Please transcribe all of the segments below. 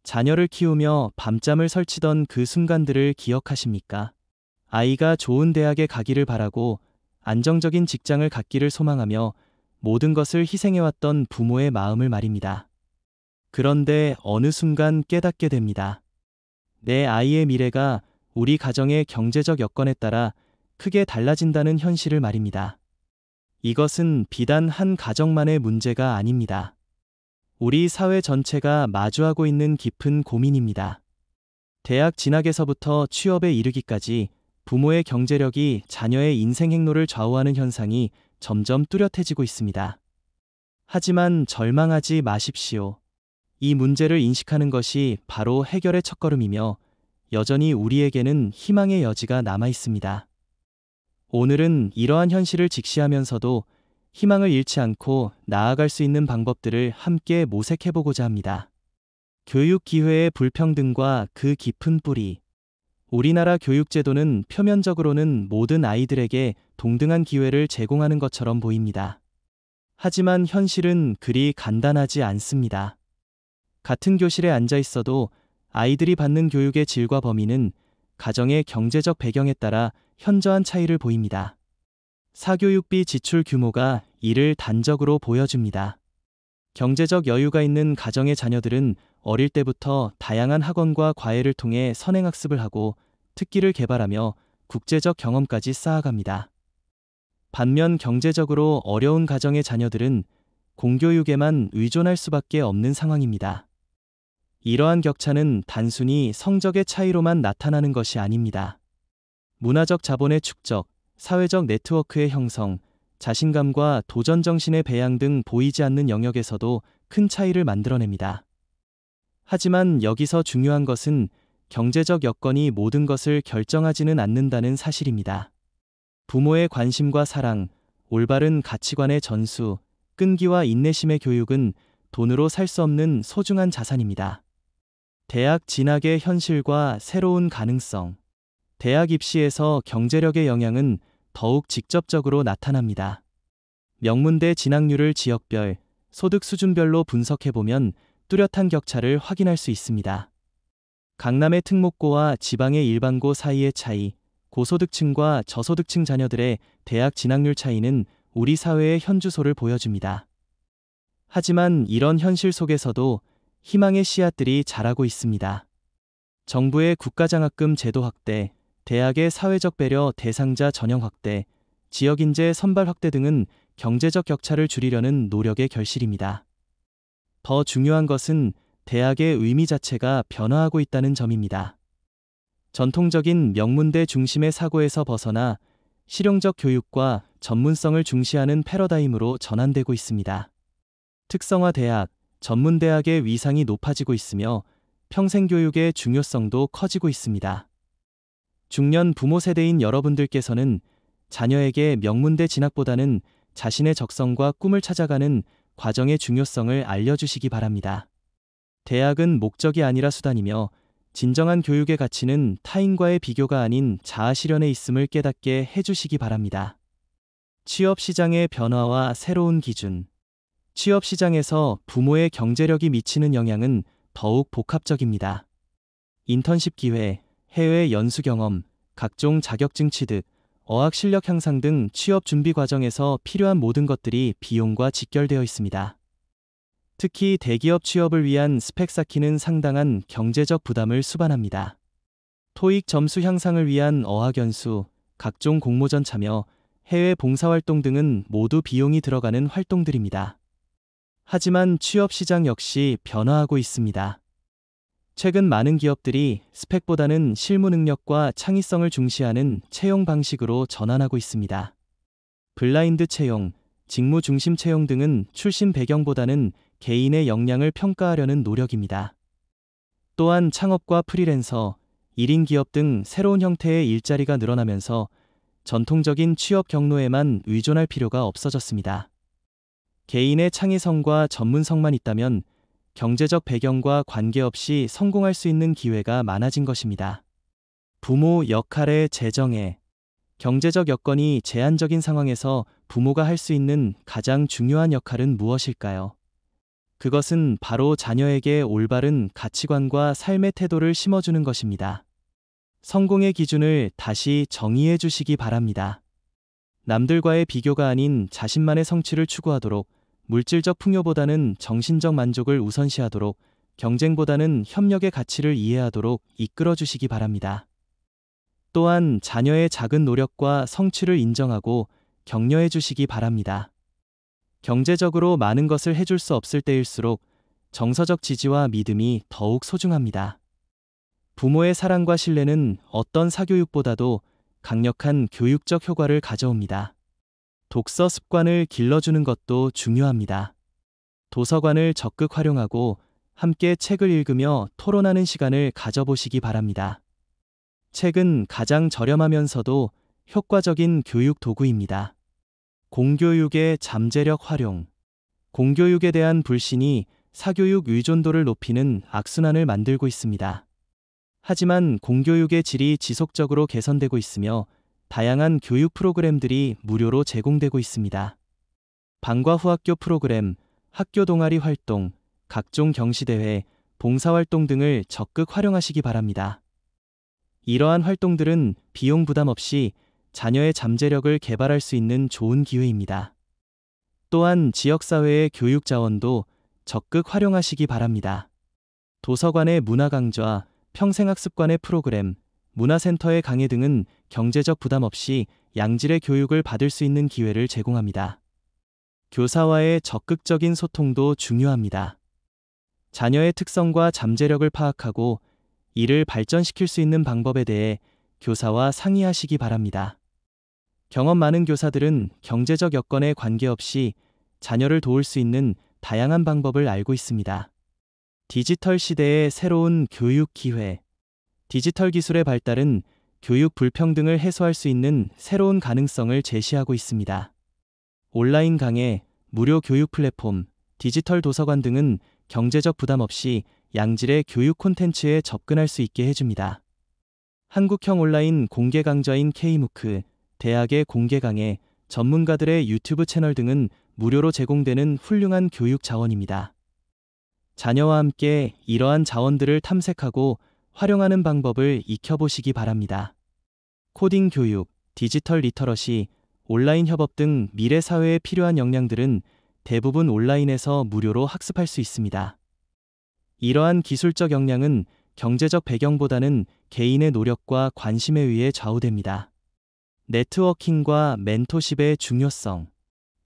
자녀를 키우며 밤잠을 설치던 그 순간들을 기억하십니까? 아이가 좋은 대학에 가기를 바라고 안정적인 직장을 갖기를 소망하며 모든 것을 희생해왔던 부모의 마음을 말입니다. 그런데 어느 순간 깨닫게 됩니다. 내 아이의 미래가 우리 가정의 경제적 여건에 따라 크게 달라진다는 현실을 말입니다. 이것은 비단 한 가정만의 문제가 아닙니다. 우리 사회 전체가 마주하고 있는 깊은 고민입니다. 대학 진학에서부터 취업에 이르기까지 부모의 경제력이 자녀의 인생 행로를 좌우하는 현상이 점점 뚜렷해지고 있습니다. 하지만 절망하지 마십시오. 이 문제를 인식하는 것이 바로 해결의 첫걸음이며 여전히 우리에게는 희망의 여지가 남아 있습니다. 오늘은 이러한 현실을 직시하면서도 희망을 잃지 않고 나아갈 수 있는 방법들을 함께 모색해보고자 합니다. 교육 기회의 불평등과 그 깊은 뿌리. 우리나라 교육제도는 표면적으로는 모든 아이들에게 동등한 기회를 제공하는 것처럼 보입니다. 하지만 현실은 그리 간단하지 않습니다. 같은 교실에 앉아 있어도 아이들이 받는 교육의 질과 범위는 가정의 경제적 배경에 따라 현저한 차이를 보입니다. 사교육비 지출 규모가 이를 단적으로 보여줍니다. 경제적 여유가 있는 가정의 자녀들은 어릴 때부터 다양한 학원과 과외를 통해 선행학습을 하고 특기를 개발하며 국제적 경험까지 쌓아갑니다. 반면 경제적으로 어려운 가정의 자녀들은 공교육에만 의존할 수밖에 없는 상황입니다. 이러한 격차는 단순히 성적의 차이로만 나타나는 것이 아닙니다. 문화적 자본의 축적, 사회적 네트워크의 형성, 자신감과 도전 정신의 배양 등 보이지 않는 영역에서도 큰 차이를 만들어냅니다. 하지만 여기서 중요한 것은 경제적 여건이 모든 것을 결정하지는 않는다는 사실입니다. 부모의 관심과 사랑, 올바른 가치관의 전수, 끈기와 인내심의 교육은 돈으로 살 수 없는 소중한 자산입니다. 대학 진학의 현실과 새로운 가능성. 대학 입시에서 경제력의 영향은 더욱 직접적으로 나타납니다. 명문대 진학률을 지역별, 소득 수준별로 분석해보면 뚜렷한 격차를 확인할 수 있습니다. 강남의 특목고와 지방의 일반고 사이의 차이, 고소득층과 저소득층 자녀들의 대학 진학률 차이는 우리 사회의 현주소를 보여줍니다. 하지만 이런 현실 속에서도 희망의 씨앗들이 자라고 있습니다. 정부의 국가장학금 제도 확대, 대학의 사회적 배려 대상자 전형 확대, 지역인재 선발 확대 등은 경제적 격차를 줄이려는 노력의 결실입니다. 더 중요한 것은 대학의 의미 자체가 변화하고 있다는 점입니다. 전통적인 명문대 중심의 사고에서 벗어나 실용적 교육과 전문성을 중시하는 패러다임으로 전환되고 있습니다. 특성화 대학, 전문대학의 위상이 높아지고 있으며 평생교육의 중요성도 커지고 있습니다. 중년 부모 세대인 여러분들께서는 자녀에게 명문대 진학보다는 자신의 적성과 꿈을 찾아가는 과정의 중요성을 알려주시기 바랍니다. 대학은 목적이 아니라 수단이며 진정한 교육의 가치는 타인과의 비교가 아닌 자아 실현에 있음을 깨닫게 해주시기 바랍니다. 취업 시장의 변화와 새로운 기준. 취업 시장에서 부모의 경제력이 미치는 영향은 더욱 복합적입니다. 인턴십 기회, 해외 연수 경험, 각종 자격증 취득, 어학 실력 향상 등 취업 준비 과정에서 필요한 모든 것들이 비용과 직결되어 있습니다. 특히 대기업 취업을 위한 스펙 쌓기는 상당한 경제적 부담을 수반합니다. 토익 점수 향상을 위한 어학 연수, 각종 공모전 참여, 해외 봉사활동 등은 모두 비용이 들어가는 활동들입니다. 하지만 취업 시장 역시 변화하고 있습니다. 최근 많은 기업들이 스펙보다는 실무 능력과 창의성을 중시하는 채용 방식으로 전환하고 있습니다. 블라인드 채용, 직무 중심 채용 등은 출신 배경보다는 개인의 역량을 평가하려는 노력입니다. 또한 창업과 프리랜서, 1인 기업 등 새로운 형태의 일자리가 늘어나면서 전통적인 취업 경로에만 의존할 필요가 없어졌습니다. 개인의 창의성과 전문성만 있다면 경제적 배경과 관계없이 성공할 수 있는 기회가 많아진 것입니다. 부모 역할의 재정의. 경제적 여건이 제한적인 상황에서 부모가 할 수 있는 가장 중요한 역할은 무엇일까요? 그것은 바로 자녀에게 올바른 가치관과 삶의 태도를 심어주는 것입니다. 성공의 기준을 다시 정의해 주시기 바랍니다. 남들과의 비교가 아닌 자신만의 성취를 추구하도록, 물질적 풍요보다는 정신적 만족을 우선시하도록, 경쟁보다는 협력의 가치를 이해하도록 이끌어 주시기 바랍니다. 또한 자녀의 작은 노력과 성취를 인정하고 격려해 주시기 바랍니다. 경제적으로 많은 것을 해줄 수 없을 때일수록 정서적 지지와 믿음이 더욱 소중합니다. 부모의 사랑과 신뢰는 어떤 사교육보다도 강력한 교육적 효과를 가져옵니다. 독서 습관을 길러주는 것도 중요합니다. 도서관을 적극 활용하고 함께 책을 읽으며 토론하는 시간을 가져보시기 바랍니다. 책은 가장 저렴하면서도 효과적인 교육 도구입니다. 공교육의 잠재력 활용. 공교육에 대한 불신이 사교육 의존도를 높이는 악순환을 만들고 있습니다. 하지만 공교육의 질이 지속적으로 개선되고 있으며 다양한 교육 프로그램들이 무료로 제공되고 있습니다. 방과 후 학교 프로그램, 학교 동아리 활동, 각종 경시대회, 봉사활동 등을 적극 활용하시기 바랍니다. 이러한 활동들은 비용 부담 없이 자녀의 잠재력을 개발할 수 있는 좋은 기회입니다. 또한 지역사회의 교육 자원도 적극 활용하시기 바랍니다. 도서관의 문화 강좌, 평생학습관의 프로그램, 문화센터의 강의 등은 경제적 부담 없이 양질의 교육을 받을 수 있는 기회를 제공합니다. 교사와의 적극적인 소통도 중요합니다. 자녀의 특성과 잠재력을 파악하고 이를 발전시킬 수 있는 방법에 대해 교사와 상의하시기 바랍니다. 경험 많은 교사들은 경제적 여건에 관계없이 자녀를 도울 수 있는 다양한 방법을 알고 있습니다. 디지털 시대의 새로운 교육 기회. 디지털 기술의 발달은 교육 불평등을 해소할 수 있는 새로운 가능성을 제시하고 있습니다. 온라인 강의, 무료 교육 플랫폼, 디지털 도서관 등은 경제적 부담 없이 양질의 교육 콘텐츠에 접근할 수 있게 해줍니다. 한국형 온라인 공개 강좌인 K무크, 대학의 공개 강의, 전문가들의 유튜브 채널 등은 무료로 제공되는 훌륭한 교육 자원입니다. 자녀와 함께 이러한 자원들을 탐색하고 활용하는 방법을 익혀보시기 바랍니다. 코딩 교육, 디지털 리터러시, 온라인 협업 등 미래 사회에 필요한 역량들은 대부분 온라인에서 무료로 학습할 수 있습니다. 이러한 기술적 역량은 경제적 배경보다는 개인의 노력과 관심에 의해 좌우됩니다. 네트워킹과 멘토십의 중요성.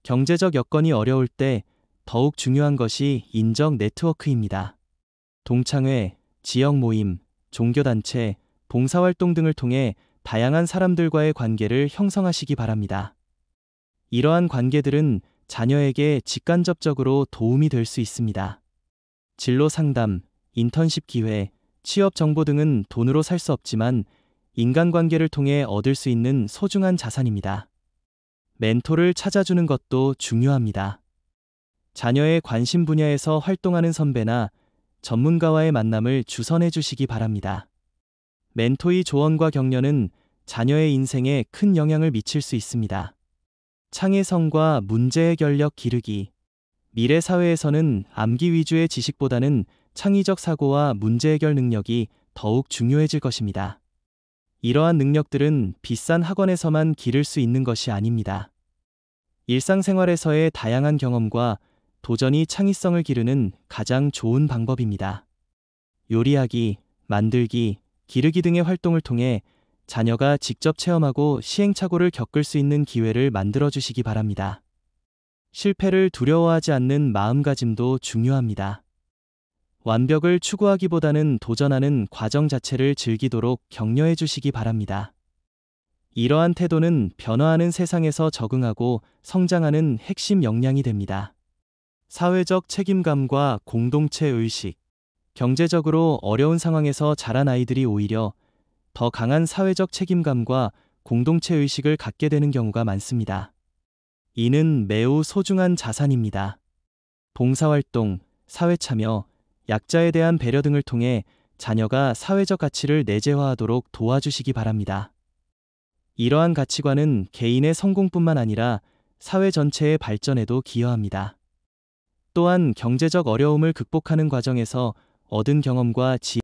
경제적 여건이 어려울 때 더욱 중요한 것이 인적 네트워크입니다. 동창회, 지역 모임, 종교단체, 봉사활동 등을 통해 다양한 사람들과의 관계를 형성하시기 바랍니다. 이러한 관계들은 자녀에게 직간접적으로 도움이 될 수 있습니다. 진로 상담, 인턴십 기회, 취업 정보 등은 돈으로 살 수 없지만 인간관계를 통해 얻을 수 있는 소중한 자산입니다. 멘토를 찾아주는 것도 중요합니다. 자녀의 관심 분야에서 활동하는 선배나 전문가와의 만남을 주선해 주시기 바랍니다. 멘토의 조언과 격려는 자녀의 인생에 큰 영향을 미칠 수 있습니다. 창의성과 문제 해결력 기르기. 미래 사회에서는 암기 위주의 지식보다는 창의적 사고와 문제 해결 능력이 더욱 중요해질 것입니다. 이러한 능력들은 비싼 학원에서만 기를 수 있는 것이 아닙니다. 일상생활에서의 다양한 경험과 도전이 창의성을 기르는 가장 좋은 방법입니다. 요리하기, 만들기, 기르기 등의 활동을 통해 자녀가 직접 체험하고 시행착오를 겪을 수 있는 기회를 만들어주시기 바랍니다. 실패를 두려워하지 않는 마음가짐도 중요합니다. 완벽을 추구하기보다는 도전하는 과정 자체를 즐기도록 격려해 주시기 바랍니다. 이러한 태도는 변화하는 세상에서 적응하고 성장하는 핵심 역량이 됩니다. 사회적 책임감과 공동체 의식. 경제적으로 어려운 상황에서 자란 아이들이 오히려 더 강한 사회적 책임감과 공동체 의식을 갖게 되는 경우가 많습니다. 이는 매우 소중한 자산입니다. 봉사활동, 사회참여, 약자에 대한 배려 등을 통해 자녀가 사회적 가치를 내재화하도록 도와주시기 바랍니다. 이러한 가치관은 개인의 성공뿐만 아니라 사회 전체의 발전에도 기여합니다. 또한 경제적 어려움을 극복하는 과정에서 얻은 경험과